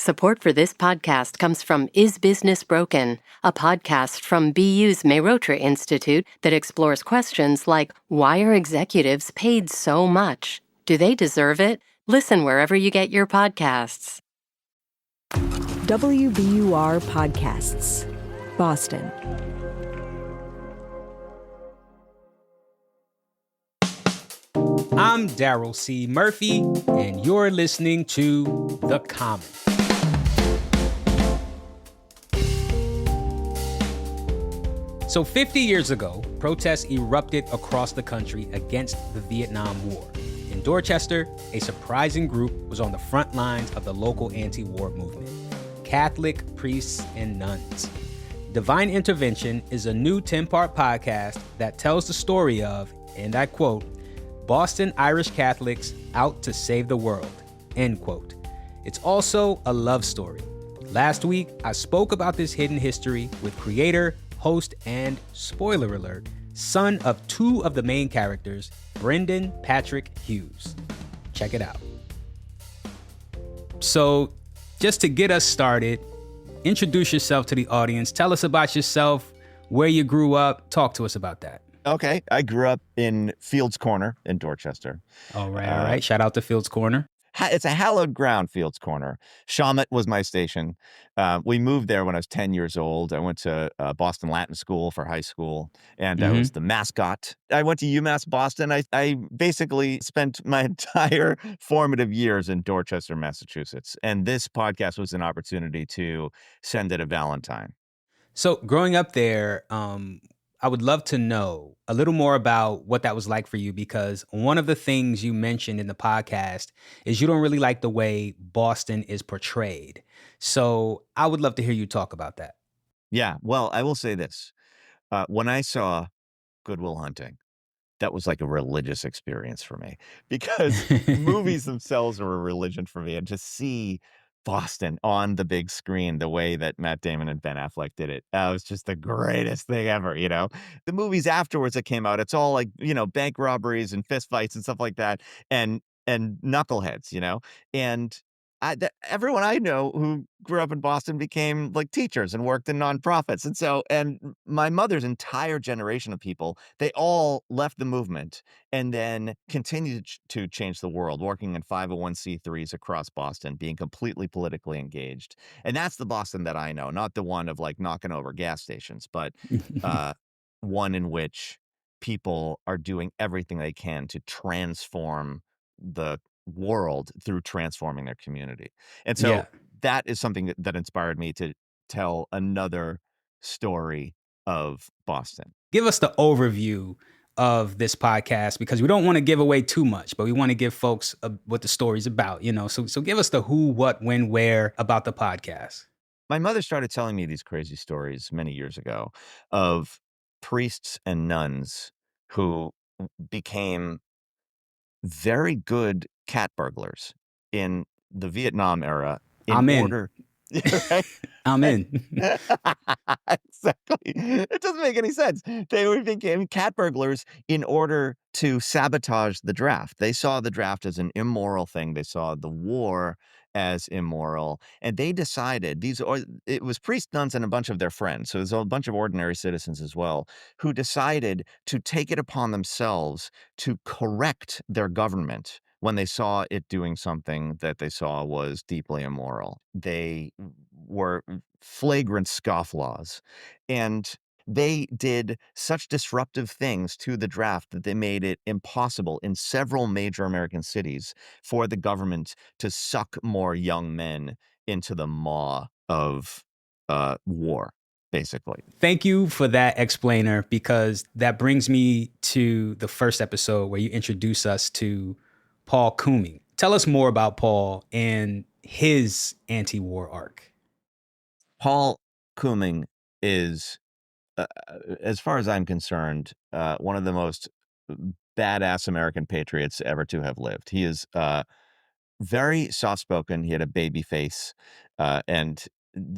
Support for this podcast comes from Is Business Broken, a podcast from BU's Meirotra Institute that explores questions like, why are executives paid so much? Do they deserve it? Listen wherever you get your podcasts. WBUR Podcasts, Boston. I'm Daryl C. Murphy, and you're listening to The Common. So 50 years ago, protests erupted across the country against the Vietnam War. In Dorchester, a surprising group was on the front lines of the local anti-war movement: Catholic priests and nuns. Divine Intervention is a new 10-part podcast that tells the story of, and I quote, Boston Irish Catholics out to save the world, end quote. It's also a love story. Last week, I spoke about this hidden history with creator, host, and, spoiler alert, son of two of the main characters, Brendan Patrick Hughes. Check it out. So, just to get us started, introduce yourself to the audience. Tell us about yourself, where you grew up. Talk to us about that. Okay. I grew up in Fields Corner in Dorchester. All right. Shout out to Fields Corner. It's a hallowed ground, Fields Corner. Shawmut was my station. We moved there when I was 10 years old. I went to Boston Latin School for high school, and I was the mascot. I went to UMass Boston. I basically spent my entire formative years in Dorchester, Massachusetts. And this podcast was an opportunity to send it a Valentine. So growing up there, I would love to know a little more about what that was like for you, because one of the things you mentioned in the podcast is you don't really like the way Boston is portrayed. So I would love to hear you talk about that. Yeah, well, I will say this. When I saw Good Will Hunting, that was like a religious experience for me, because movies themselves were a religion for me. And to see Boston on the big screen the way that Matt Damon and Ben Affleck did it, was just the greatest thing ever. The movies afterwards that came out, it's all like, bank robberies and fist fights and stuff like that, and knuckleheads, and everyone I know who grew up in Boston became like teachers and worked in nonprofits. And my mother's entire generation of people, they all left the movement and then continued to change the world, working in 501c3s across Boston, being completely politically engaged. And that's the Boston that I know, not the one of like knocking over gas stations, but one in which people are doing everything they can to transform the world through transforming their community. And so that is something that inspired me to tell another story of Boston. Give us the overview of this podcast, because we don't want to give away too much, but we want to give folks what the story's about, So give us the who, what, when, where about the podcast. My mother started telling me these crazy stories many years ago of priests and nuns who became very good cat burglars in the Vietnam era. I'm in. Exactly. It doesn't make any sense. They became cat burglars in order to sabotage the draft. They saw the draft as an immoral thing. They saw the war as immoral. And they decided, it was priests, nuns, and a bunch of their friends. So there's a bunch of ordinary citizens as well, who decided to take it upon themselves to correct their government when they saw it doing something that they saw was deeply immoral. They were flagrant scofflaws, and they did such disruptive things to the draft that they made it impossible in several major American cities for the government to suck more young men into the maw of war, basically. Thank you for that explainer, because that brings me to the first episode where you introduce us to Paul Cumming. Tell us more about Paul and his anti-war arc. Paul Cumming is, as far as I'm concerned, one of the most badass American patriots ever to have lived. He is very soft-spoken. He had a baby face, and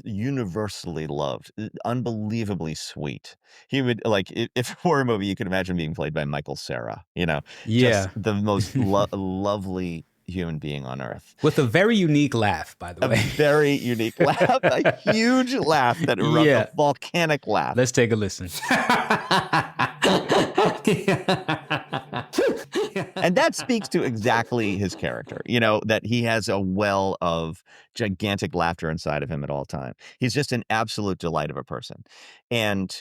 universally loved, unbelievably sweet. He would, like, if it were a movie, you could imagine being played by Michael Cera, Yeah. just the most lovely human being on earth. With a very unique laugh, by the A way. very unique laugh, a huge laugh that erupts, a volcanic laugh. Let's take a listen. And that speaks to exactly his character, that he has a well of gigantic laughter inside of him at all time. He's just an absolute delight of a person. And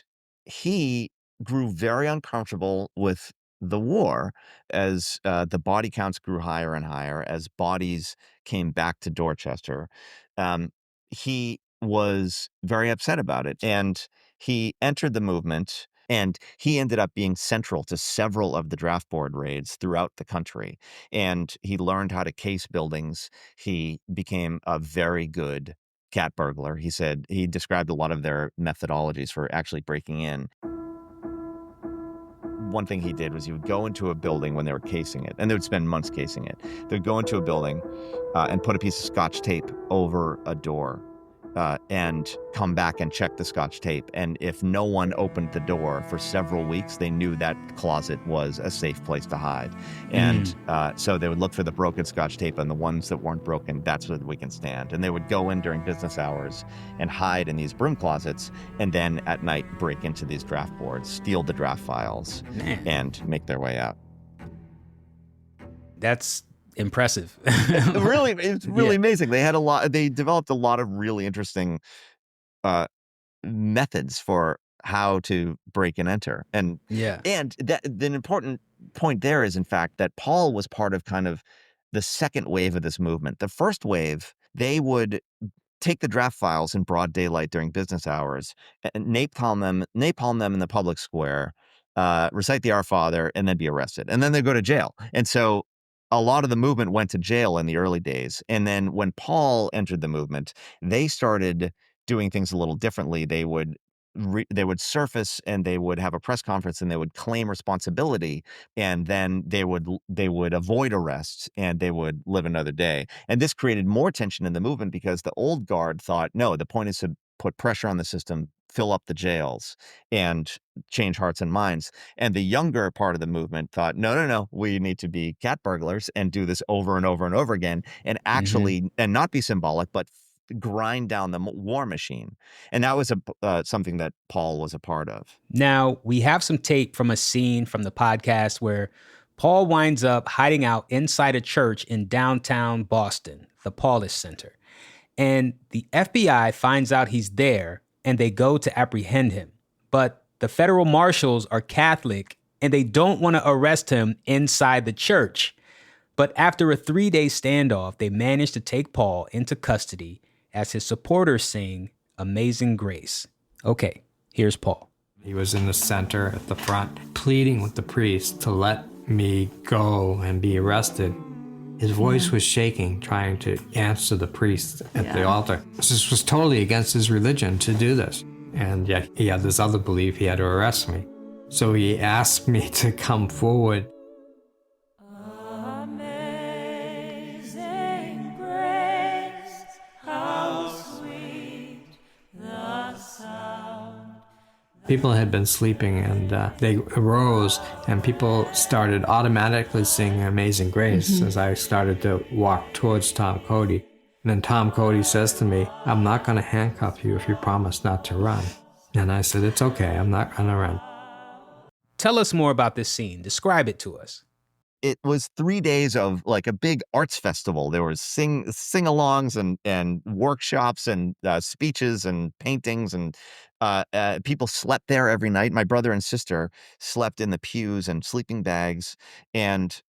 he grew very uncomfortable with the war as the body counts grew higher and higher, as bodies came back to Dorchester. He was very upset about it, and he entered the movement. And he ended up being central to several of the draft board raids throughout the country. And he learned how to case buildings. He became a very good cat burglar. He said he described a lot of their methodologies for actually breaking in. One thing he did was he would go into a building when they were casing it, and they would spend months casing it. They'd go into a building and put a piece of Scotch tape over a door. And come back and check the Scotch tape. And if no one opened the door for several weeks, they knew that closet was a safe place to hide. And so they would look for the broken Scotch tape, and the ones that weren't broken, that's where we can stand. And they would go in during business hours and hide in these broom closets, and then at night break into these draft boards, steal the draft files, and make their way out. That's impressive. It's really amazing. They developed a lot of really interesting methods for how to break and enter. And the important point there is, in fact, that Paul was part of kind of the second wave of this movement. The first wave, they would take the draft files in broad daylight during business hours and napalm them in the public square, recite the Our Father, and then be arrested. And then they go to jail. And so a lot of the movement went to jail in the early days. And then when Paul entered the movement, they started doing things a little differently. They would surface, and they would have a press conference, and they would claim responsibility, and then they would avoid arrest, and they would live another day. And this created more tension in the movement because the old guard thought, no, the point is to put pressure on the system, fill up the jails, and change hearts and minds. And the younger part of the movement thought, no, we need to be cat burglars and do this over and over and over again, and actually, and not be symbolic, but grind down the war machine. And that was something that Paul was a part of. Now, we have some tape from a scene from the podcast where Paul winds up hiding out inside a church in downtown Boston, the Paulist Center. And the FBI finds out he's there, and they go to apprehend him. But the federal marshals are Catholic, and they don't want to arrest him inside the church. But after a 3-day standoff, they manage to take Paul into custody as his supporters sing Amazing Grace. Okay, here's Paul. He was in the center at the front, pleading with the priest to let me go and be arrested. His voice was shaking, trying to answer the priest at the altar. This was totally against his religion to do this. And yet he had this other belief he had to arrest me. So he asked me to come forward. Amazing grace, how sweet the sound. People had been sleeping, and they arose, and people started automatically singing Amazing Grace as I started to walk towards Tom Cody. And then Tom Cody says to me, I'm not going to handcuff you if you promise not to run. And I said, it's okay, I'm not going to run. Tell us more about this scene. Describe it to us. It was 3 days of like a big arts festival. There was sing-alongs and workshops and speeches and paintings, and people slept there every night. My brother and sister slept in the pews and sleeping bags, and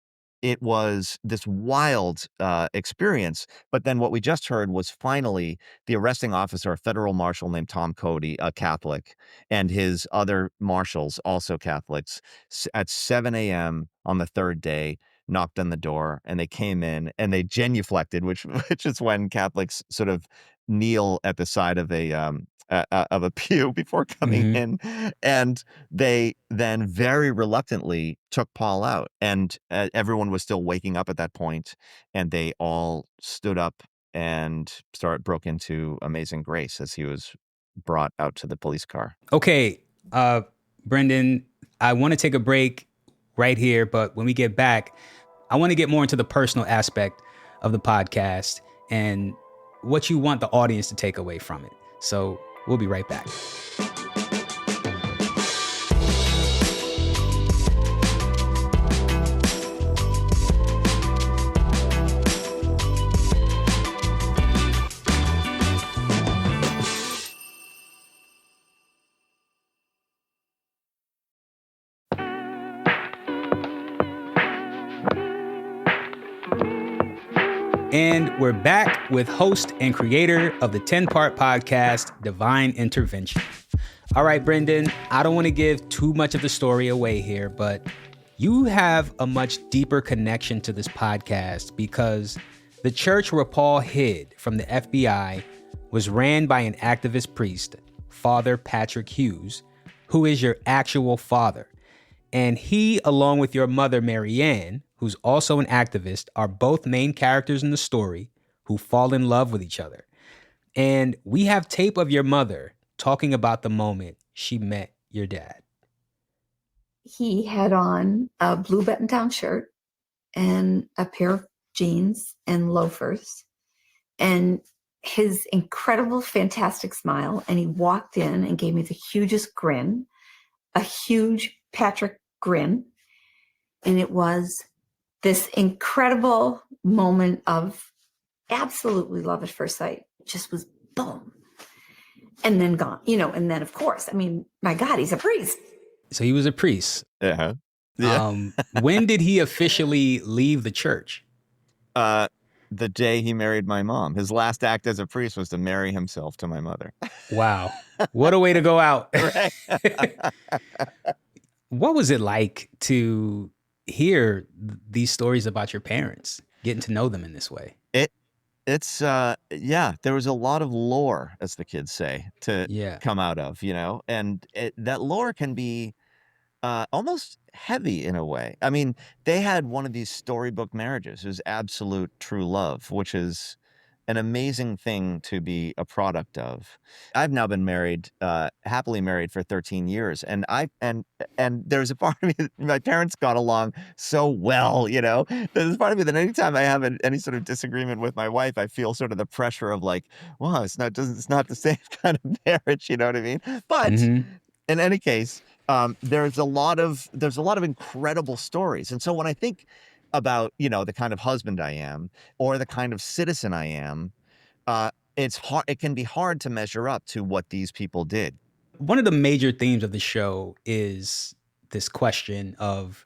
it was this wild experience. But then what we just heard was finally the arresting officer, a federal marshal named Tom Cody, a Catholic, and his other marshals, also Catholics, at 7 a.m. on the third day, knocked on the door, and they came in and they genuflected, which is when Catholics sort of kneel at the side of a pew before coming in. And they then very reluctantly took Paul out, and everyone was still waking up at that point, and they all stood up and broke into Amazing Grace as he was brought out to the police car. Okay, Brendan, I want to take a break right here, but when we get back, I want to get more into the personal aspect of the podcast and what you want the audience to take away from it. So we'll be right back. And we're back with host and creator of the 10-part podcast, Divine Intervention. All right, Brendan, I don't want to give too much of the story away here, but you have a much deeper connection to this podcast because the church where Paul hid from the FBI was ran by an activist priest, Father Patrick Hughes, who is your actual father. And he, along with your mother, Marianne, who's also an activist, are both main characters in the story who fall in love with each other. And we have tape of your mother talking about the moment she met your dad. He had on a blue button-down shirt and a pair of jeans and loafers and his incredible, fantastic smile. And he walked in and gave me the hugest grin, a huge Patrick grin. And it was this incredible moment of absolutely love at first sight. It just was boom. And then gone, and then of course, my God, he's a priest. So he was a priest. Uh-huh. Yeah. When did he officially leave the church? The day he married my mom. His last act as a priest was to marry himself to my mother. Wow. What a way to go out. What was it like to hear these stories about your parents, getting to know them in this way? It's there was a lot of lore, as the kids say, to come out of, and that lore can be almost heavy in a way. I mean, they had one of these storybook marriages. It was absolute true love, which is an amazing thing to be a product of. I've now been married, happily married for 13 years. And there's a part of me, my parents got along so well, There's a part of me that anytime I have any sort of disagreement with my wife, I feel sort of the pressure of like, wow, it's not the same kind of marriage, you know what I mean? But in any case, there's a lot of incredible stories. And so when I think about, the kind of husband I am or the kind of citizen I am, it's hard. It can be hard to measure up to what these people did. One of the major themes of the show is this question of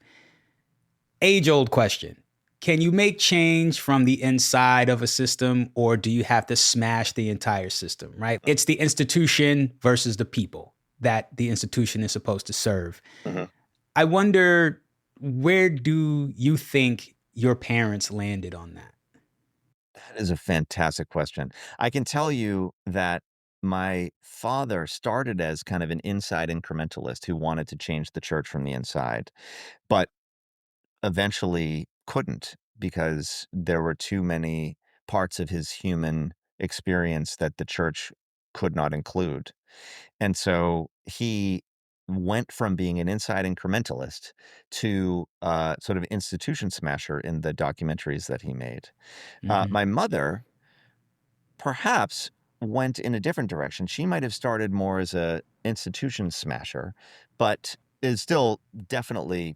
age-old question. Can you make change from the inside of a system, or do you have to smash the entire system, right? It's the institution versus the people that the institution is supposed to serve. Mm-hmm. I wonder, where do you think your parents landed on that? That is a fantastic question. I can tell you that my father started as kind of an inside incrementalist who wanted to change the church from the inside, but eventually couldn't because there were too many parts of his human experience that the church could not include. And so he went from being an inside incrementalist to sort of institution smasher in the documentaries that he made. My mother perhaps went in a different direction. She might have started more as a institution smasher, but is still definitely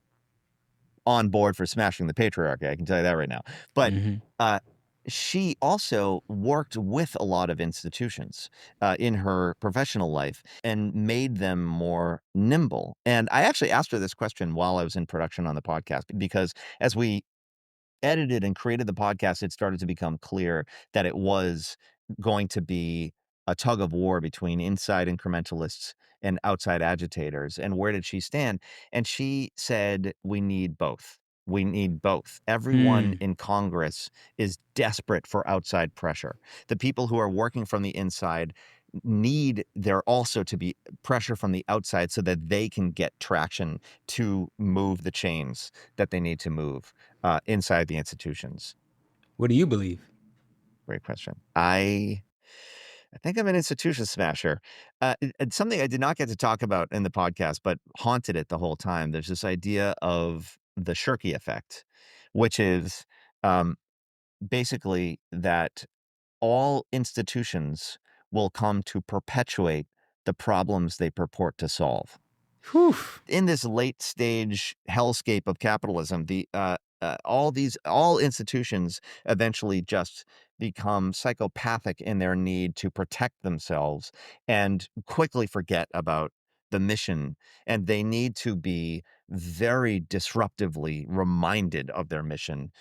on board for smashing the patriarchy. I can tell you that right now. But she also worked with a lot of institutions in her professional life and made them more nimble. And I actually asked her this question while I was in production on the podcast, because as we edited and created the podcast, it started to become clear that it was going to be a tug of war between inside incrementalists and outside agitators. And where did she stand? And she said, we need both. We need both. Everyone in Congress is desperate for outside pressure. The people who are working from the inside need there also to be pressure from the outside so that they can get traction to move the chains that they need to move inside the institutions. What do you believe? Great question. I think I'm an institution smasher. It's something I did not get to talk about in the podcast, but haunted it the whole time. There's this idea of the Shirky effect, which is basically that all institutions will come to perpetuate the problems they purport to solve. Whew. In this late stage hellscape of capitalism, all institutions eventually just become psychopathic in their need to protect themselves and quickly forget about the mission, and they need to be very disruptively reminded of their mission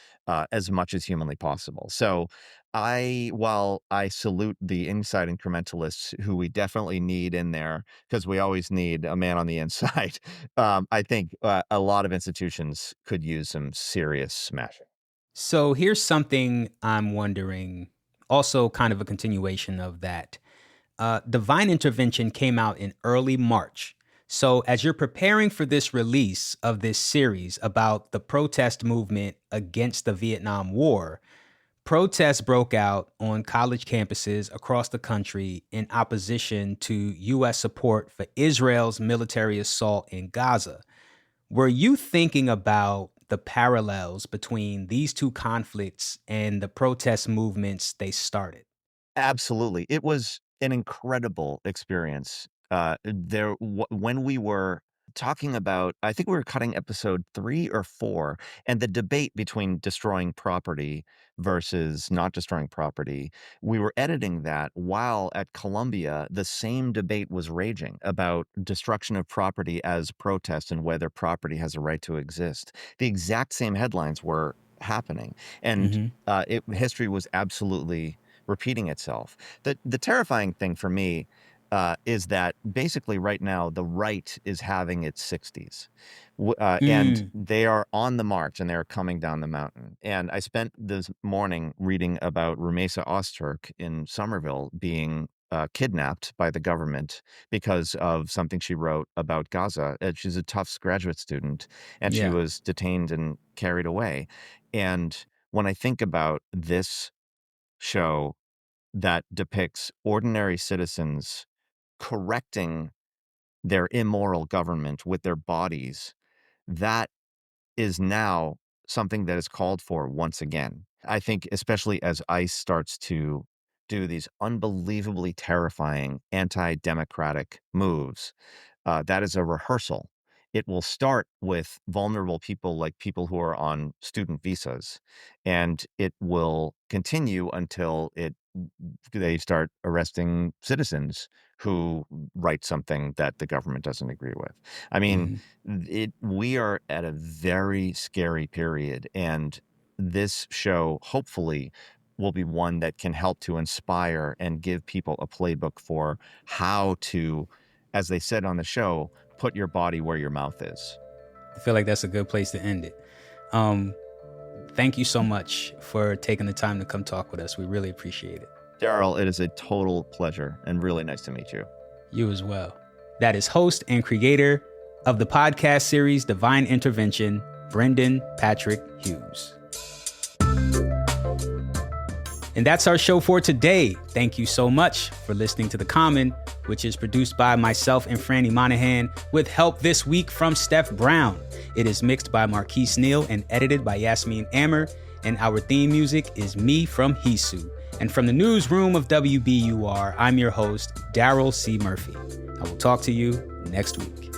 as much as humanly possible. So while I salute the inside incrementalists who we definitely need in there, because we always need a man on the inside, I think a lot of institutions could use some serious smashing. So here's something I'm wondering, also kind of a continuation of that. Divine Intervention came out in early March. So as you're preparing for this release of this series about the protest movement against the Vietnam War, protests broke out on college campuses across the country in opposition to U.S. support for Israel's military assault in Gaza. Were you thinking about the parallels between these two conflicts and the protest movements they started? Absolutely. It was an incredible experience. When we were talking about, I think we were cutting episode 3 or 4, and the debate between destroying property versus not destroying property, we were editing that while at Columbia, the same debate was raging about destruction of property as protest and whether property has a right to exist. The exact same headlines were happening, and history was absolutely repeating itself. The terrifying thing for me is that basically right now the right is having its 60s, and they are on the march and they're coming down the mountain. And I spent this morning reading about Rumeysa Öztürk in Somerville being kidnapped by the government because of something she wrote about Gaza. She's a Tufts graduate student, and she was detained and carried away. And when I think about this show that depicts ordinary citizens correcting their immoral government with their bodies, that is now something that is called for once again. I think especially as ICE starts to do these unbelievably terrifying anti-democratic moves, that is a rehearsal. It will start with vulnerable people like people who are on student visas, and it will continue until they start arresting citizens who write something that the government doesn't agree with. I mean, we are at a very scary period, and this show hopefully will be one that can help to inspire and give people a playbook for how to, as they said on the show, put your body where your mouth is. I feel like that's a good place to end it. Thank you so much for taking the time to come talk with us. We really appreciate it. Daryl, it is a total pleasure and really nice to meet you. You as well. That is host and creator of the podcast series Divine Intervention, Brendan Patrick Hughes. And that's our show for today. Thank you so much for listening to The Common, which is produced by myself and Franny Monahan, with help this week from Steph Brown. It is mixed by Marquise Neal and edited by Yasmin Ammer. And our theme music is Me from Hisu. And from the newsroom of WBUR, I'm your host, Daryl C. Murphy. I will talk to you next week.